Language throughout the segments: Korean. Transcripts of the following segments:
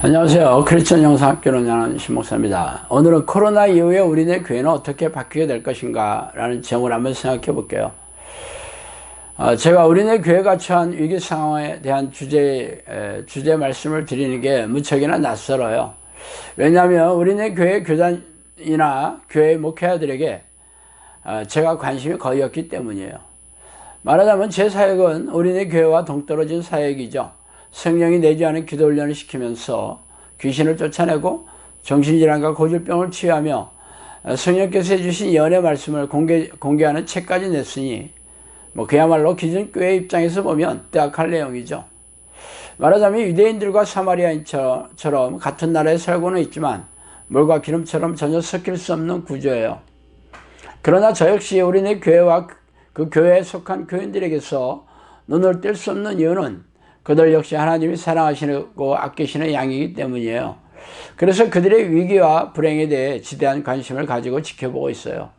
안녕하세요. 크리스천 영상학교를 운영하는 신목사입니다. 오늘은 코로나 이후에 우리네 교회는 어떻게 바뀌게 될 것인가 라는 제목을 한번 생각해 볼게요. 제가 우리네 교회가 처한 위기 상황에 대한 주제 말씀을 드리는 게 무척이나 낯설어요. 왜냐하면 우리네 교회 교단이나 교회 목회자들에게 제가 관심이 거의 없기 때문이에요. 말하자면 제 사역은 우리네 교회와 동떨어진 사역이죠. 성령이 내주하는 기도 훈련을 시키면서 귀신을 쫓아내고 정신질환과 고질병을 치유하며 성령께서 해주신 연의 말씀을 공개하는 책까지 냈으니 그야말로 기존 교회 입장에서 보면 뜨악할 내용이죠. 말하자면 유대인들과 사마리아인처럼 같은 나라에 살고는 있지만 물과 기름처럼 전혀 섞일 수 없는 구조예요. 그러나 저 역시 우리네 교회와 그 교회에 속한 교인들에게서 눈을 뗄 수 없는 이유는 그들 역시 하나님이 사랑하시고 아끼시는 양이기 때문이에요. 그래서 그들의 위기와 불행에 대해 지대한 관심을 가지고 지켜보고 있어요.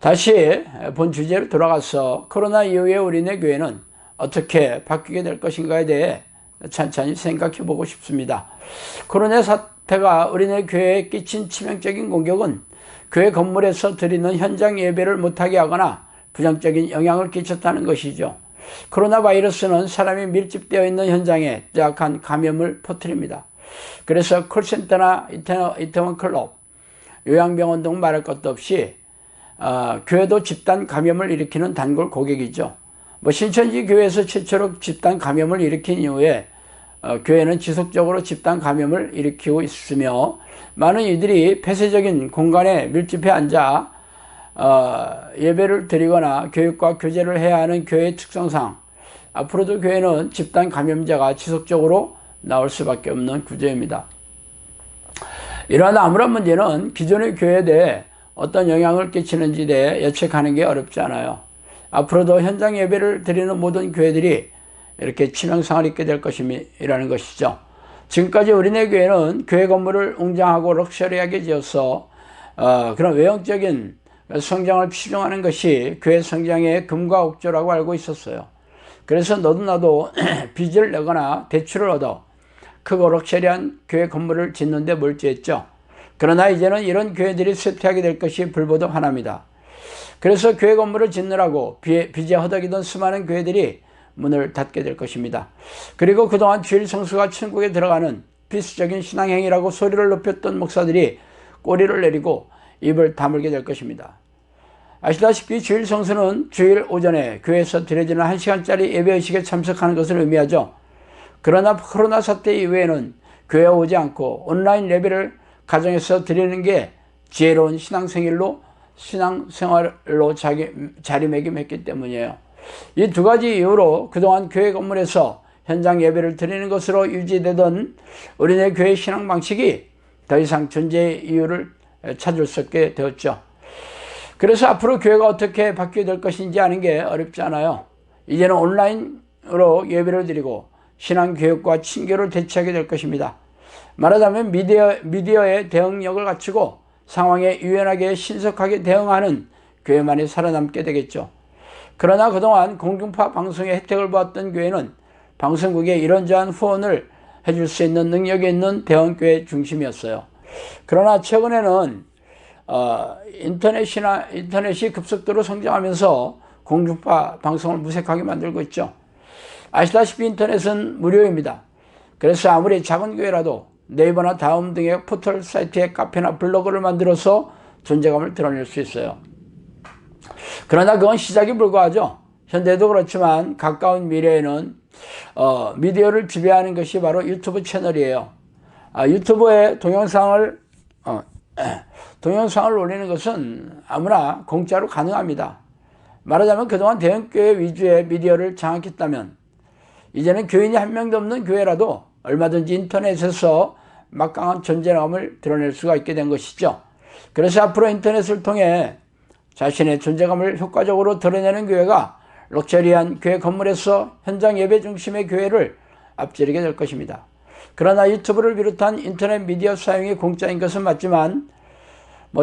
다시 본 주제로 돌아가서 코로나 이후에 우리네 교회는 어떻게 바뀌게 될 것인가에 대해 천천히 생각해 보고 싶습니다. 코로나 사태가 우리네 교회에 끼친 치명적인 공격은 교회 건물에서 드리는 현장 예배를 못하게 하거나 부정적인 영향을 끼쳤다는 것이죠. 코로나 바이러스는 사람이 밀집되어 있는 현장에 뜨악한 감염을 퍼뜨립니다. 그래서 콜센터나 이태원 클럽, 요양병원 등 말할 것도 없이 교회도 집단 감염을 일으키는 단골 고객이죠. 신천지 교회에서 최초로 집단 감염을 일으킨 이후에 교회는 지속적으로 집단 감염을 일으키고 있으며 많은 이들이 폐쇄적인 공간에 밀집해 앉아 예배를 드리거나 교육과 교제를 해야 하는 교회의 특성상 앞으로도 교회는 집단 감염자가 지속적으로 나올 수밖에 없는 구조입니다. 이러한 아무런 문제는 기존의 교회에 대해 어떤 영향을 끼치는지에 대해 예측하는 게 어렵지 않아요. 앞으로도 현장 예배를 드리는 모든 교회들이 이렇게 치명상을 입게 될 것이라는 것이죠. 지금까지 우리네 교회는 교회 건물을 웅장하고 럭셔리하게 지어서 그런 외형적인 성장을 추종하는 것이 교회 성장의 금과 옥조라고 알고 있었어요. 그래서 너도 나도 빚을 내거나 대출을 얻어 크고 럭셔리한 교회 건물을 짓는 데 몰두했죠. 그러나 이제는 이런 교회들이 쇠퇴하게 될 것이 불보듯 화납니다. 그래서 교회 건물을 짓느라고 빚에 허덕이던 수많은 교회들이 문을 닫게 될 것입니다. 그리고 그동안 주일 성수가 천국에 들어가는 필수적인 신앙행위라고 소리를 높였던 목사들이 꼬리를 내리고 입을 다물게 될 것입니다. 아시다시피 주일 성수는 주일 오전에 교회에서 드려지는 1시간짜리 예배의식에 참석하는 것을 의미하죠. 그러나 코로나 사태 이후에는 교회에 오지 않고 온라인 예배를 가정에서 드리는 게 지혜로운 신앙생활로 자리매김했기 때문이에요. 이 두 가지 이유로 그동안 교회 건물에서 현장 예배를 드리는 것으로 유지되던 우리네 교회 신앙 방식이 더 이상 존재의 이유를 찾을 수 없게 되었죠. 그래서 앞으로 교회가 어떻게 바뀌게 될 것인지 아는 게 어렵지 않아요. 이제는 온라인으로 예배를 드리고 신앙교육과 친교를 대체하게 될 것입니다. 말하자면 미디어의 대응력을 갖추고 상황에 유연하게 신속하게 대응하는 교회만이 살아남게 되겠죠. 그러나 그동안 공중파 방송의 혜택을 보았던 교회는 방송국에 이런저런 후원을 해줄 수 있는 능력이 있는 대형교회 중심이었어요. 그러나 최근에는 인터넷이 급속도로 성장하면서 공중파 방송을 무색하게 만들고 있죠. 아시다시피 인터넷은 무료입니다. 그래서 아무리 작은 교회라도 네이버나 다음 등의 포털 사이트에 카페나 블로그를 만들어서 존재감을 드러낼 수 있어요. 그러나 그건 시작에 불과하죠. 현대도 그렇지만 가까운 미래에는 미디어를 지배하는 것이 바로 유튜브 채널이에요. 유튜브에 동영상을 올리는 것은 아무나 공짜로 가능합니다. 말하자면 그동안 대형교회 위주의 미디어를 장악했다면 이제는 교인이 한 명도 없는 교회라도 얼마든지 인터넷에서 막강한 존재감을 드러낼 수가 있게 된 것이죠. 그래서 앞으로 인터넷을 통해 자신의 존재감을 효과적으로 드러내는 교회가 럭셔리한 교회 건물에서 현장 예배 중심의 교회를 앞지르게 될 것입니다. 그러나 유튜브를 비롯한 인터넷 미디어 사용이 공짜인 것은 맞지만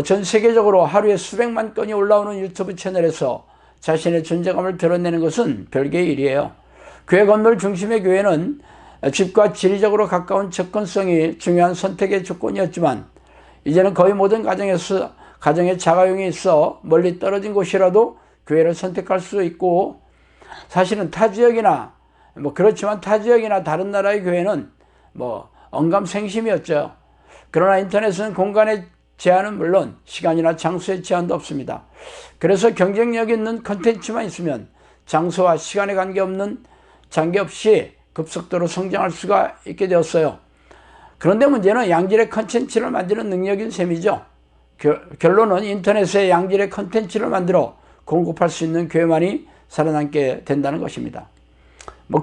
전 세계적으로 하루에 수백만 건이 올라오는 유튜브 채널에서 자신의 존재감을 드러내는 것은 별개의 일이에요. 교회 건물 중심의 교회는 집과 지리적으로 가까운 접근성이 중요한 선택의 조건이었지만 이제는 거의 모든 가정에 자가용이 있어 멀리 떨어진 곳이라도 교회를 선택할 수 있고, 사실은 타 지역이나 그렇지만 타 지역이나 다른 나라의 교회는 언감생심이었죠. 그러나 인터넷은 공간의 제한은 물론 시간이나 장소의 제한도 없습니다. 그래서 경쟁력 있는 컨텐츠만 있으면 장소와 시간에 관계없이 급속도로 성장할 수가 있게 되었어요. 그런데 문제는 양질의 컨텐츠를 만드는 능력인 셈이죠. 결론은 인터넷에 양질의 컨텐츠를 만들어 공급할 수 있는 교회만이 살아남게 된다는 것입니다.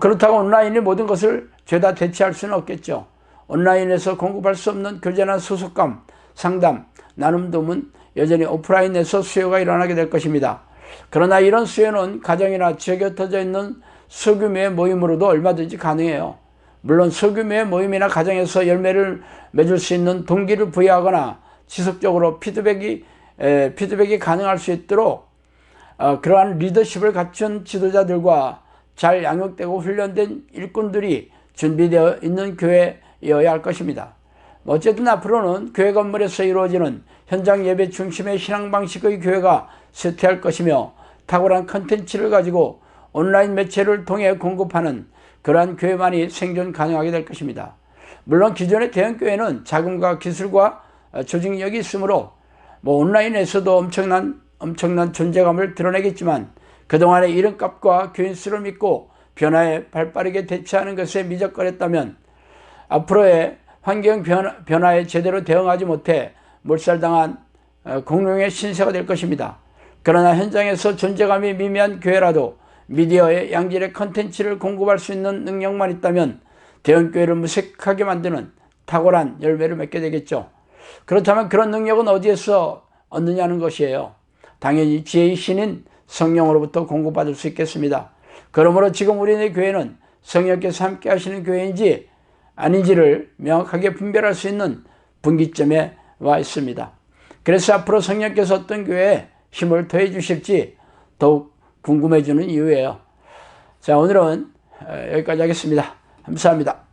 그렇다고 온라인이 모든 것을 죄다 대체할 수는 없겠죠. 온라인에서 공급할 수 없는 교제나 소속감, 상담, 나눔 도움은 여전히 오프라인에서 수요가 일어나게 될 것입니다. 그러나 이런 수요는 가정이나 지역에 흩어져 있는 소규모의 모임으로도 얼마든지 가능해요. 물론 소규모의 모임이나 가정에서 열매를 맺을 수 있는 동기를 부여하거나 지속적으로 피드백이 가능할 수 있도록 그러한 리더십을 갖춘 지도자들과 잘 양육되고 훈련된 일꾼들이 준비되어 있는 교회여야 할 것입니다. 어쨌든 앞으로는 교회 건물에서 이루어지는 현장 예배 중심의 신앙 방식의 교회가 쇠퇴할 것이며, 탁월한 컨텐츠를 가지고 온라인 매체를 통해 공급하는 그러한 교회만이 생존 가능하게 될 것입니다. 물론 기존의 대형 교회는 자금과 기술과 조직력이 있으므로 온라인에서도 엄청난 존재감을 드러내겠지만, 그동안의 이름값과 교인 수를 믿고 변화에 발빠르게 대처하는 것에 미적거렸다면 앞으로의 환경 변화에 제대로 대응하지 못해 몰살당한 공룡의 신세가 될 것입니다. 그러나 현장에서 존재감이 미미한 교회라도 미디어의 양질의 컨텐츠를 공급할 수 있는 능력만 있다면 대형교회를 무색하게 만드는 탁월한 열매를 맺게 되겠죠. 그렇다면 그런 능력은 어디에서 얻느냐는 것이에요. 당연히 지혜의 신인 성령으로부터 공급받을 수 있겠습니다. 그러므로 지금 우리네 교회는 성령께서 함께 하시는 교회인지 아닌지를 명확하게 분별할 수 있는 분기점에 와 있습니다. 그래서 앞으로 성령께서 어떤 교회에 힘을 더해 주실지 더욱 궁금해지는 이유예요. 자, 오늘은 여기까지 하겠습니다. 감사합니다.